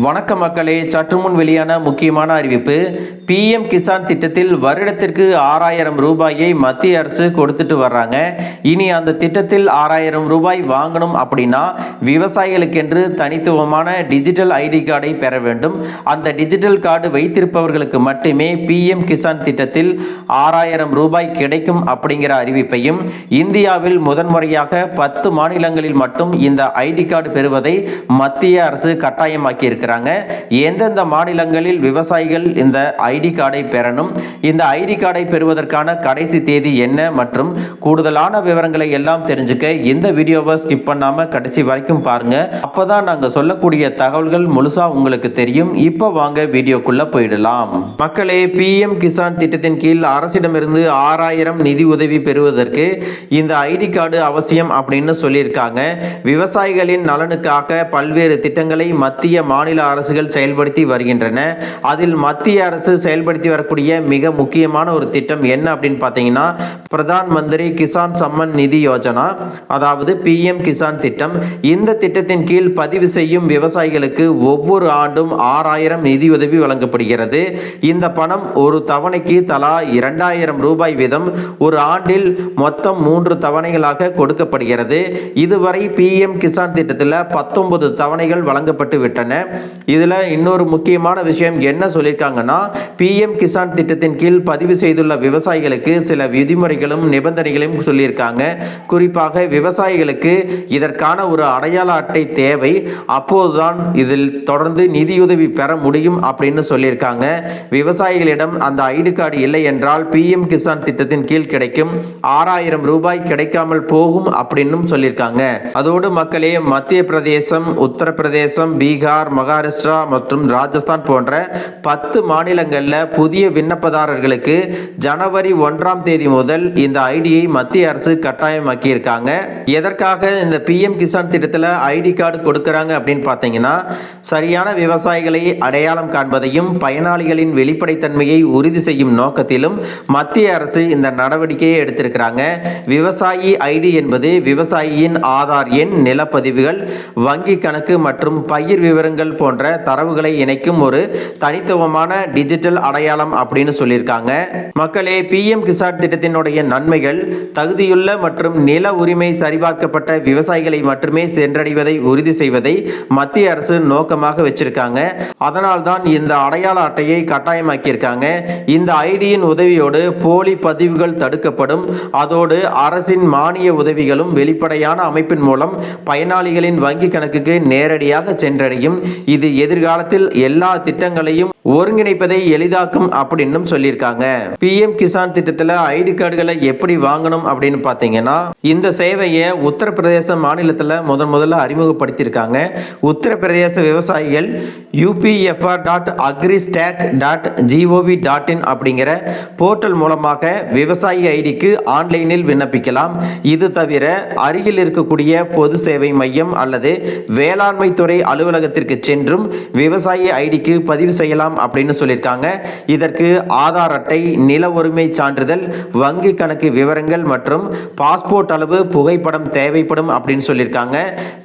வணக்க மக்களே, சற்று முன் வெளியான முக்கியமான அறிவிப்பு. PM கிசான் திட்டத்தில் வருடத்திற்கு 6000 ரூபாயை மத்திய அரசு கொடுத்துட்டு வர்றாங்க. இனி அந்த திட்டத்தில் 6000 ரூபாய் வாங்கணும் அப்படின்னா விவசாயிகளுக்கென்று தனித்துவமான டிஜிட்டல் ஐடி கார்டை பெற வேண்டும். அந்த டிஜிட்டல் கார்டு வைத்திருப்பவர்களுக்கு மட்டுமே PM கிசான் திட்டத்தில் 6000 ரூபாய் கிடைக்கும் அப்படிங்கிற அறிவிப்பையும், இந்தியாவில் முதன்முறையாக 10 மாநிலங்களில் மட்டும் இந்த ஐடி கார்டு பெறுவதை மத்திய அரசு கட்டாயமாக்கி இருக்கிறாங்க. எந்தெந்த மாநிலங்களில் விவசாயிகள் இந்த ஐடி கார்டை பெறணும், இந்த ஐடி கார்டை பெறுவதற்கான கடைசி தேதி என்ன மற்றும் கூடுதலான விவரங்களை எல்லாம் தெரிஞ்சுக்க இந்த வீடியோவை ஸ்கிப் பண்ணாம கடைசி வரைக்கும் பாருங்க. அப்பதான் நாங்க சொல்லக்கூடிய தகவல்கள் முழுசா உங்களுக்கு தெரியும். இப்போ வாங்க வீடியோக்குள்ள போயிடலாம். மக்களே, PM கிசான் திட்டத்தின் கீழ் அரசிடமிருந்து 6000 நிதி உதவி பெறுவதற்கு இந்த ஐடி கார்டு அவசியம் அப்படின்னு சொல்லியிருக்காங்க. விவசாயிகளின் நலனுக்காக பல்வேறு திட்டங்களை மத்திய மாநில அரசுகள் செயல்படுத்தி வருகின்றன. அதில் மத்திய அரசு செயல்படுத்தி வரக்கூடிய மிக முக்கியமான ஒரு திட்டம் என்ன அப்படின்னு பார்த்தீங்கன்னா, பிரதான் மந்திரி கிசான் சம்மன் நிதி யோஜனா, அதாவது PM கிசான் திட்டம். இந்த திட்டத்தின் கீழ் பதிவு செய்யும் விவசாயிகளுக்கு ஒவ்வொரு ஆண்டும் 6000 நிதியுதவி வழங்கப்படுகிறது. இந்த பணம் ஒரு தவணைக்கு தலா 2000 ரூபாய் வீதம் ஒரு ஆண்டில் மொத்தம் 3 தவணைகளாக கொடுக்கப்படுகிறது. இதுவரை PM கிசான் திட்டத்தில் 19 தவணைகள் வழங்கப்பட்டு விட்டன. இதுல இன்னொரு முக்கியமான விஷயம் என்ன சொல்லியிருக்காங்கன்னா, PM கிசான் திட்டத்தின் கீழ் பதிவு செய்துள்ள விவசாயிகளுக்கு சில விதிமுறைகளும் நிபந்தனைகளையும் சொல்லியிருக்காங்க. குறிப்பாக விவசாயிகளுக்கு இதற்கான ஒரு அடையாள அட்டை தேவை. அப்போதுதான் இதில் தொடர்ந்து நிதியுதவி பெற முடியும் அப்படின்னு சொல்லியிருக்காங்க. விவசாயிகளிடம் அந்த ஐடி கார்டு இல்லை என்றால் PM கிசான் திட்டத்தின் கீழ் கிடைக்கும் 6000 ரூபாய் கிடைக்காமல் போகும் அப்படின்னு சொல்லியிருக்காங்க. அதோடு மக்களே, மத்திய பிரதேசம், உத்தரப்பிரதேசம், பீகார், மகாராஷ்டிரா மற்றும் ராஜஸ்தான் போன்ற 10 மாநிலங்களில் புதிய விண்ணப்பதாரர்களுக்கு ஜனவரி 1ஆம் தேதி முதல் இந்த ஐடியை மத்திய அரசு கட்டாயமாக்கி இருக்காங்க. எதற்காக இந்த PM கிசான் திட்டத்தில் ஐடி கார்டு கொடுக்கறாங்க அப்படின்னு பார்த்தீங்கன்னா, சரியான விவசாயிகளை அடையாளம் காண்பதையும் பயனாளிகளின் வெளிப்படைத்தன்மையை உறுதி செய்யும் நோக்கத்திலும் மத்திய அரசு இந்த நடவடிக்கையை எடுத்திருக்கிறாங்க. விவசாயி ஐடி என்பது விவசாயியின் ஆதார் எண், நிலப்பதிவுகள், வங்கி கணக்கு மற்றும் பயிர் விவரங்கள் போன்ற தரவுகளை இணைக்கும் ஒரு தனித்துவமான டிஜிட்டல் அடையாளம் அப்படின்னு சொல்லியிருக்காங்க. மக்களே, PM கிசான் திட்டத்தினுடைய நன்மைகள் தகுதியுள்ள மற்றும் நில உரிமை சரிபார்க்கப்பட்ட விவசாயிகளை மட்டுமே சென்றடைவதை உறுதி செய்வதை மத்திய அரசு நோக்கமாக வச்சிருக்காங்க. அதனால் தான் இந்த அடையாள அட்டையை கட்டாயமாக்கியிருக்காங்க. இந்த ஐடியின் உதவியோடு போலி பதிவுகள் தடுக்கப்படும். அதோடு அரசின் மானிய உதவிகளும் வெளிப்படையான அமைப்பின் மூலம் பயனாளிகளின் வங்கி கணக்குக்கு நேரடியாக சென்றடையும். இது எதிர்காலத்தில் எல்லா திட்டங்களையும் ஒருங்கிணைப்பதை எளிதாக்கும் அப்படின்னு சொல்லியிருக்காங்க. PM கிசான் திட்டத்தில் ஐடி கார்டுகளை எப்படி வாங்கணும் அப்படின்னு பார்த்தீங்கன்னா, இந்த சேவையை உத்தரப்பிரதேச மாநிலத்தில் முதல்ல அறிமுகப்படுத்தியிருக்காங்க. உத்தரப்பிரதேச விவசாயிகள் upfr.agristack.gov.in அப்படிங்கிற போர்ட்டல் மூலமாக விவசாயி ஐடிக்கு ஆன்லைனில் விண்ணப்பிக்கலாம். இது தவிர அருகில் இருக்கக்கூடிய பொது சேவை மையம் அல்லது வேளாண்மை துறை அலுவலகத்திற்கு சென்றும் விவசாயி ஐடிக்கு பதிவு செய்யலாம் அப்படின்னு சொல்லியிருக்காங்க. இதற்கு ஆதார் அட்டை, நில உரிமை சான்றிதழ், வங்கி கணக்கு விவரங்கள் மற்றும் பாஸ்போர்ட் அளவு புகைப்படம் தேவைப்படும் அப்படின்னு சொல்லியிருக்காங்க.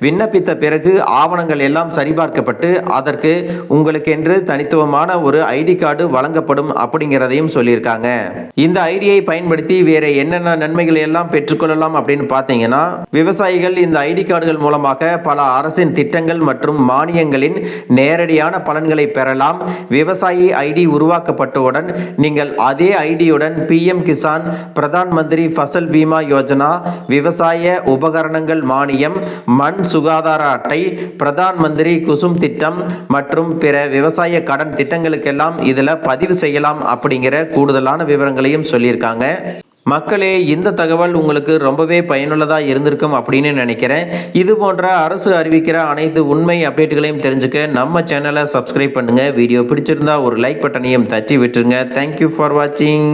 விண்ணப்பித்த பிறகு ஆவணங்கள் எல்லாம் சரிபார்க்கப்பட்டு அதற்கு உங்களுக்கென்று தனித்துவமான ஒரு ஐடி கார்டு வழங்கப்படும் அப்படிங்கிறதையும் சொல்லியிருக்காங்க. இந்த ஐடியை பயன்படுத்தி வேற என்னென்ன நன்மைகளை எல்லாம் பெற்றுக்கொள்ளலாம் அப்படின்னு பார்த்தீங்கன்னா, விவசாயிகள் இந்த ஐடி கார்டுகள் மூலமாக பல அரசின் திட்டங்கள் மற்றும் மானியங்களின் நேரடியான பலன்களை பெறலாம். விவசாயி ஐடி உருவாக்கப்பட்டவுடன் நீங்கள் அதே ஐடியுடன் PM கிசான், பிரதான் மந்திரி ஃபசல் பீமா யோஜனா, விவசாய உபகரணங்கள் மானியம், மண் சுகாதார அட்டை, பிரதான் மந்திரி குசும் திட்டம் மற்றும் பிற விவசாய கடன் திட்டங்களுக்கெல்லாம் இதில் பதிவு செய்யலாம் அப்படிங்கிற கூடுதலான விவரங்களையும் சொல்லியிருக்காங்க. மக்களே, இந்த தகவல் உங்களுக்கு ரொம்பவே பயனுள்ளதாக இருந்திருக்கும் அப்படின்னு நினைக்கிறேன். இது போன்ற அரசு அறிவிக்கிற அனைத்து உண்மை அப்டேட்டுகளையும் தெரிஞ்சுக்க நம்ம சேனலை சப்ஸ்கிரைப் பண்ணுங்கள். வீடியோ பிடிச்சிருந்தா ஒரு லைக் பட்டனையும் தட்டி விட்டுருங்க. தேங்க்யூ ஃபார் வாட்சிங்.